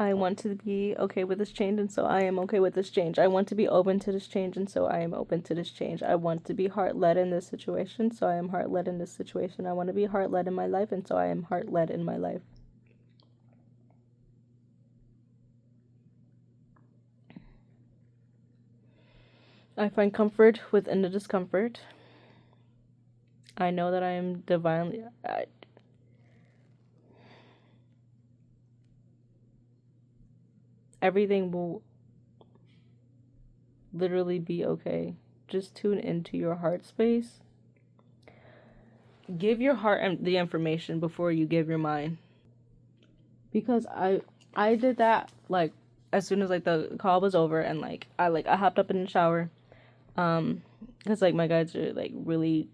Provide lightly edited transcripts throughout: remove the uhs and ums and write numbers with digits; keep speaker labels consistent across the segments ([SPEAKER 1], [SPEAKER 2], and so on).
[SPEAKER 1] I want to be okay with this change, and so I am okay with this change. I want to be open to this change, and so I am open to this change. I want to be heart led in this situation, so I am heart led in this situation. I want to be heart led in my life, and so I am heart led in my life. I find comfort within the discomfort. I know that I am divinely. Everything will literally be okay. Just tune into your heart space. Give your heart the information before you give your mind. Because I did that like as soon as like the call was over, and I hopped up in the shower. Because like my guides are like really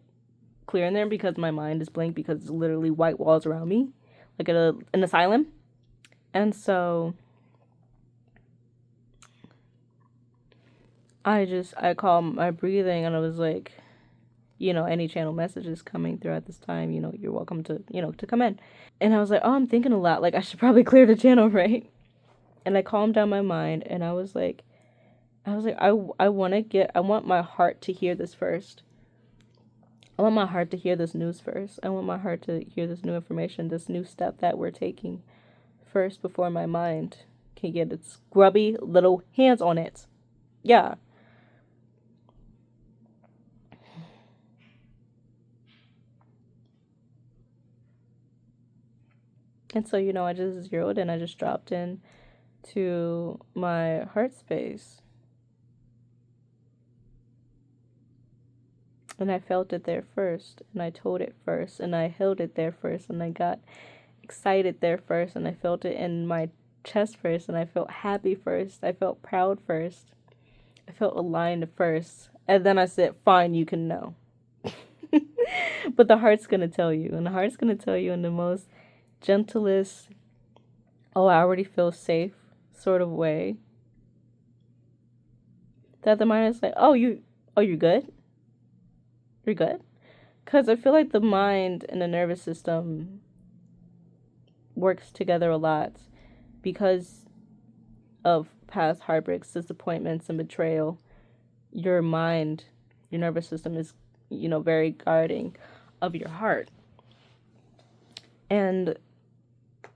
[SPEAKER 1] clear in there because my mind is blank because it's literally white walls around me, like at an asylum. And so I calmed my breathing, and I was like, any channel messages coming throughout this time, you're welcome to, to come in. And I was like, oh, I'm thinking a lot. Like, I should probably clear the channel, right? And I calmed down my mind, and I want my heart to hear this first. I want my heart to hear this news first. I want my heart to hear this new information, this new step that we're taking first before my mind can get its grubby little hands on it. Yeah. And so, I just zeroed in. I just dropped in to my heart space. And I felt it there first. And I told it first. And I held it there first. And I got excited there first. And I felt it in my chest first. And I felt happy first. I felt proud first. I felt aligned first. And then I said, fine, you can know. But the heart's going to tell you. And the heart's going to tell you in the most gentlest, oh, I already feel safe sort of way. That the mind is like, you're good? You're good? Because I feel like the mind and the nervous system works together a lot because of past heartbreaks, disappointments, and betrayal. Your mind, your nervous system is, very guarding of your heart. And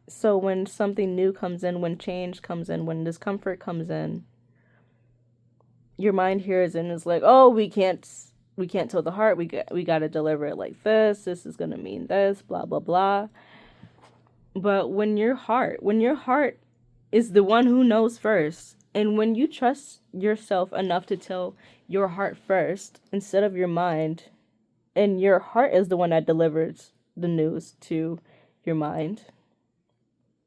[SPEAKER 1] so when something new comes in, when change comes in, when discomfort comes in, your mind hears and is like, oh, we can't tell the heart, we got to deliver it like this is going to mean this, blah blah blah. But when your heart is the one who knows first, and when you trust yourself enough to tell your heart first instead of your mind, and your heart is the one that delivers the news to your mind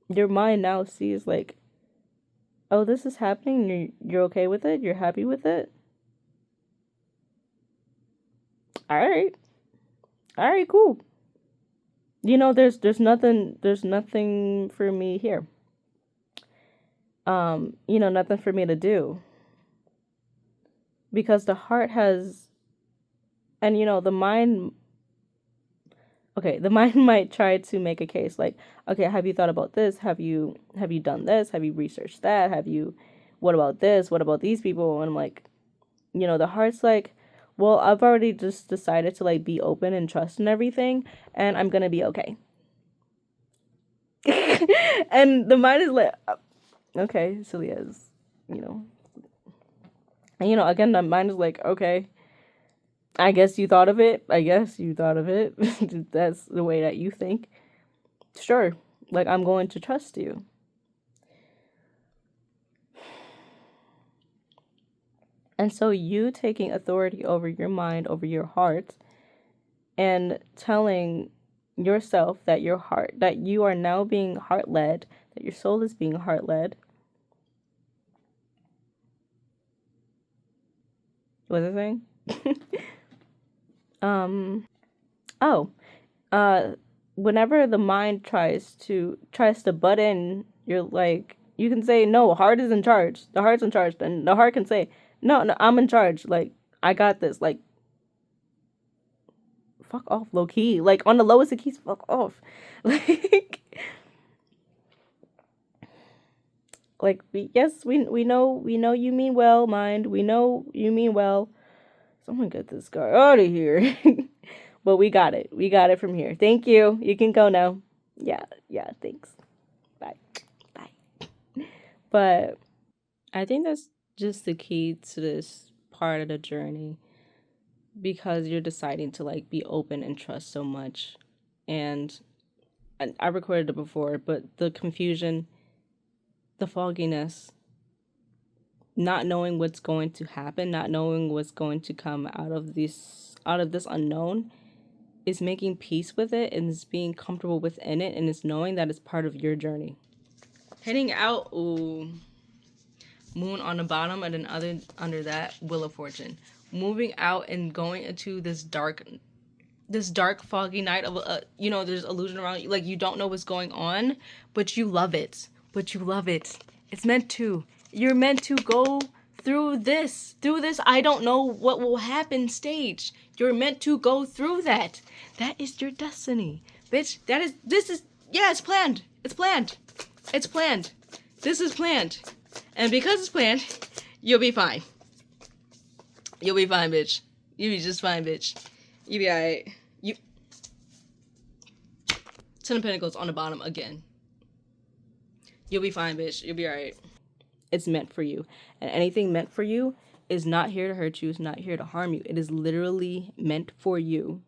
[SPEAKER 1] now sees like, oh, this is happening, you're okay with it, you're happy with it. All right, cool. There's nothing for me here. Nothing for me to do. Because the heart has, and the mind, okay, the mind might try to make a case like, okay, have you thought about this? Have you done this? Have you researched that? What about this? What about these people? And I'm like, the heart's like, well, I've already just decided to like be open and trust in everything, and I'm gonna be okay. And the mind is like, okay, silly as, and again, the mind is like, okay, I guess you thought of it. That's the way that you think. Sure, like I'm going to trust you. And so you taking authority over your mind, over your heart, and telling yourself that that you are now being heart led, that your soul is being heart led. What was I saying? Whenever the mind tries to butt in, you're like, you can say, no, heart is in charge. The heart's in charge. And the heart can say, no, I'm in charge. Like, I got this. Like, fuck off, low key. Like, on the lowest of keys, fuck off. Like, Like, we know you mean well, mind. We know you mean well. Someone get this guy out of here. But we got it. We got it from here. Thank you. You can go now. Yeah, yeah, thanks. Bye. Bye. But I think that's just the key to this part of the journey, because you're deciding to like be open and trust so much. And I recorded it before, but the confusion, the fogginess, not knowing what's going to happen, not knowing what's going to come out of this unknown, is making peace with it, and is being comfortable within it, and is knowing that it's part of your journey. Heading out, ooh, moon on the bottom, and then under that, wheel of fortune. Moving out and going into this dark foggy night of there's illusion around you, like you don't know what's going on, but you love it. It's meant to. You're meant to go through this I don't know what will happen stage. You're meant to go through that. That is your destiny, bitch. It's planned. This is planned. And because it's planned, you'll be fine. You'll be fine, bitch. You'll be just fine, bitch. You'll be alright. Ten of Pentacles on the bottom again. You'll be fine, bitch. You'll be alright. It's meant for you. And anything meant for you is not here to hurt you. It's not here to harm you. It is literally meant for you.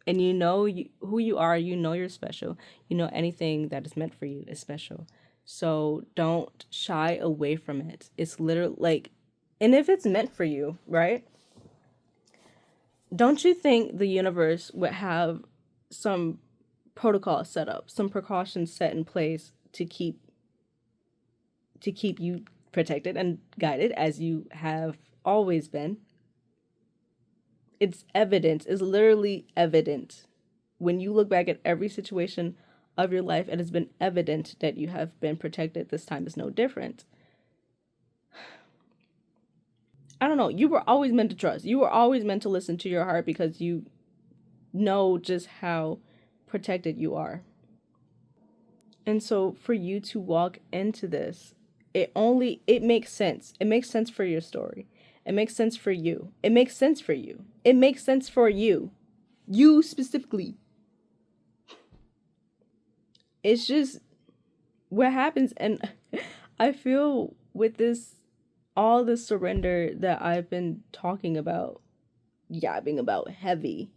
[SPEAKER 1] And you know who you are. You know you're special. You know anything that is meant for you is special. So don't shy away from it. It's literally like, and if it's meant for you, right? Don't you think the universe would have some protocol set up, some precautions set in place to keep you protected and guided as you have always been? It's evident. It's literally evident. When you look back at every situation of your life, it has been evident that you have been protected. This time is no different. I don't know. You were always meant to trust. You were always meant to listen to your heart, because you know just how protected you are. And so for you to walk into this, it makes sense. It makes sense for your story. It makes sense for you. It makes sense for you. It makes sense for you. You specifically. It's just what happens. And I feel with this, all the surrender that I've been talking about, yapping about heavy,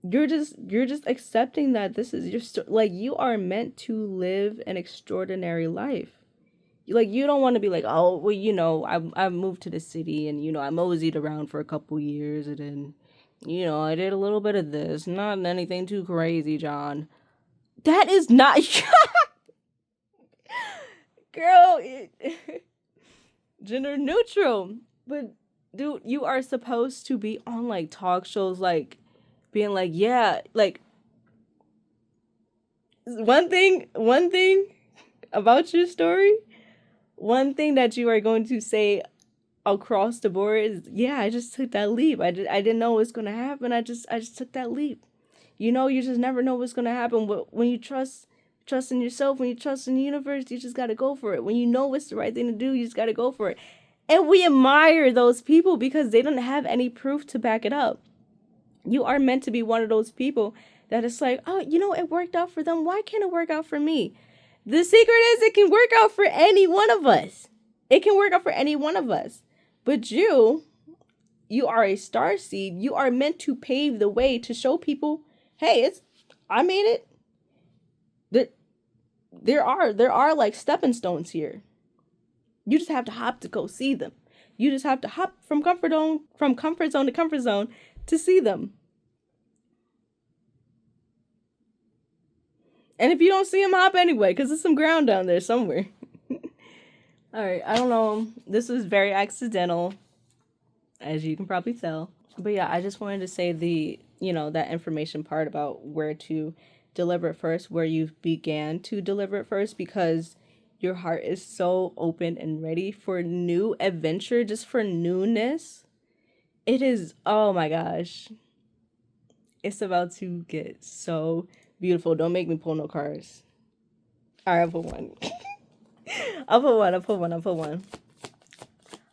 [SPEAKER 1] you're just accepting that this is your like, you are meant to live an extraordinary life. Like, you don't want to be like, oh, well, I moved to the city, and I moseyed around for a couple years, and then I did a little bit of this, not anything too crazy, John. That is not girl, gender neutral. But dude, you are supposed to be on like talk shows, like being like, yeah, like one thing about your story, one thing that you are going to say across the board is, yeah, I just took that leap. I didn't know what's going to happen. I just took that leap. You just never know what's going to happen. When you trust in yourself, when you trust in the universe, you just got to go for it. When you know what's the right thing to do, you just got to go for it. And we admire those people because they don't have any proof to back it up. You are meant to be one of those people that it's like, oh, it worked out for them. Why can't it work out for me? The secret is it can work out for any one of us. It can work out for any one of us. But you are a starseed. You are meant to pave the way to show people, hey, I made it. There are like stepping stones here. You just have to hop to go see them. You just have to hop from comfort zone to comfort zone to see them. And if you don't see them, hop anyway, because there's some ground down there somewhere. All right, I don't know. This was very accidental, as you can probably tell. But yeah, I just wanted to say that information part about where to deliver it first, where you began to deliver it first, because your heart is so open and ready for new adventure, just for newness. It is, oh my gosh. It's about to get so beautiful. Don't make me pull no cards. All right, I'll pull one. I'll put one.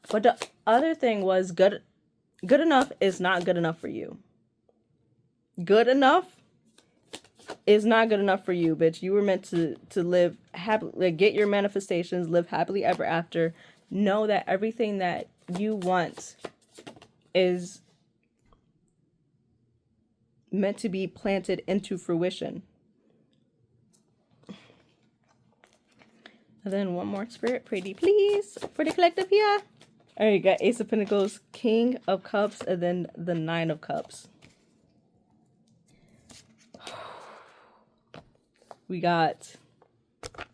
[SPEAKER 1] But the other thing was good enough is not good enough for you. Good enough is not good enough for you, bitch. You were meant to live happily, like, get your manifestations, live happily ever after. Know that everything that you want is meant to be planted into fruition. And then one more spirit, pretty please, for the collective here. All right, you got Ace of Pentacles, King of Cups, and then the Nine of Cups. We got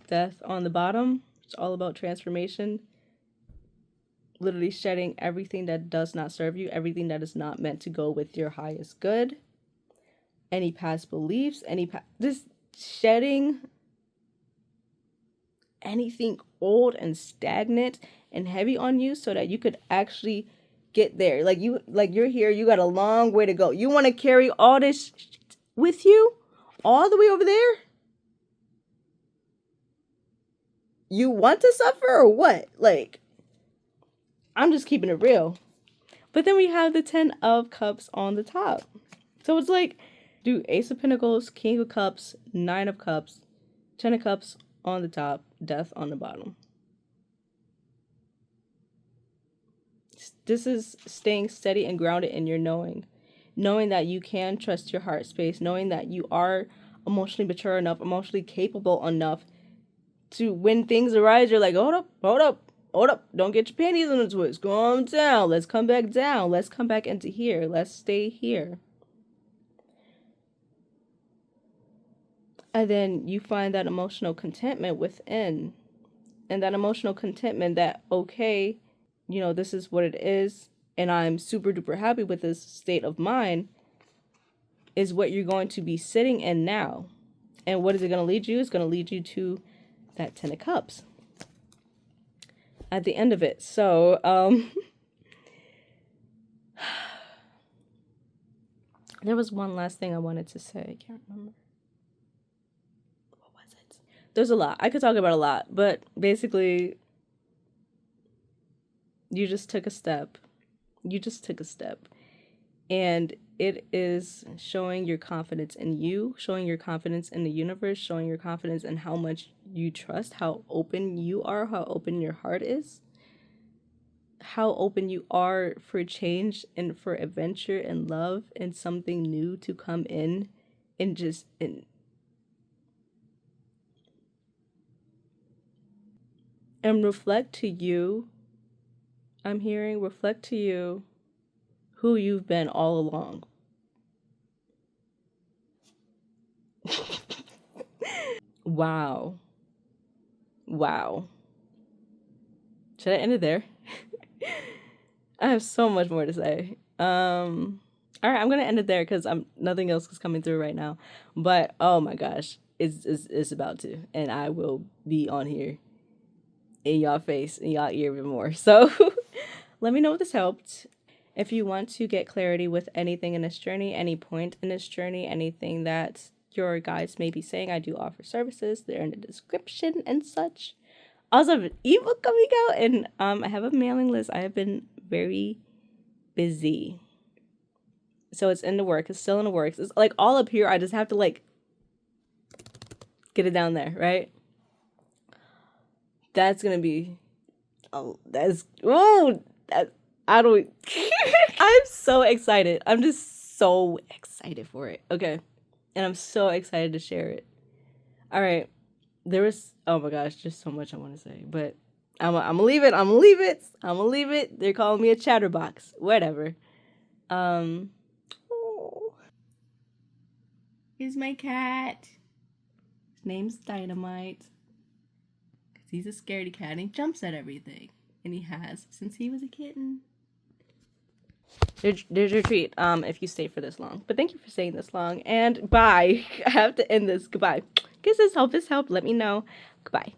[SPEAKER 1] Death on the bottom. It's all about transformation. Literally shedding everything that does not serve you, everything that is not meant to go with your highest good. Any past beliefs, just shedding anything old and stagnant and heavy on you so that you could actually get there. Like you're here, you got a long way to go. You want to carry all this with you all the way over there? You want to suffer or what? Like, I'm just keeping it real. But then we have the 10 of Cups on the top. So it's like, do Ace of Pentacles, King of Cups, 9 of Cups, 10 of Cups on the top, Death on the bottom. This is staying steady and grounded in your knowing. Knowing that you can trust your heart space. Knowing that you are emotionally mature enough, emotionally capable enough to, when things arise, you're like, hold up. Don't get your panties in a twist. Calm down. Let's come back down. Let's come back into here. Let's stay here. And then you find that emotional contentment within. And that emotional contentment that, okay, you know, this is what it is. And I'm super duper happy with this state of mind, is what you're going to be sitting in now. And what is it going to lead you? It's going to lead you to that 10 of Cups at the end of it. So, there was one last thing I wanted to say. I can't remember. What was it? There's a lot. I could talk about a lot, but basically, you just took a step. And it is showing your confidence in you, showing your confidence in the universe, showing your confidence in how much you trust, how open you are, how open your heart is, how open you are for change and for adventure and love and something new to come in and just and reflect to you. I'm hearing reflect to you who you've been all along. Wow. Should I end it there? I have so much more to say. All right, I'm gonna end it there because nothing else is coming through right now. But oh my gosh, it's about to, and I will be on here in y'all face, in y'all ear even more. So let me know if this helped. If you want to get clarity with anything in this journey, any point in this journey, anything that your guides may be saying, I do offer services. They're in the description and such. Also, I have an ebook coming out, and I have a mailing list. I have been very busy. So it's in the work. It's still in the works. It's like all up here. I just have to like get it down there, right? That's going to be, I don't, I'm so excited. I'm just so excited for it. Okay. And I'm so excited to share it. All right. There was, oh my gosh, just so much I want to say, but I'm gonna leave it. They're calling me a chatterbox, whatever. Oh, here's my cat. His name's Dynamite. Cause he's a scaredy cat and he jumps at everything. And he has since he was a kitten. There's your treat if you stay for this long. But thank you for staying this long. And bye. I have to end this. Goodbye. Guess this helped. Let me know. Goodbye.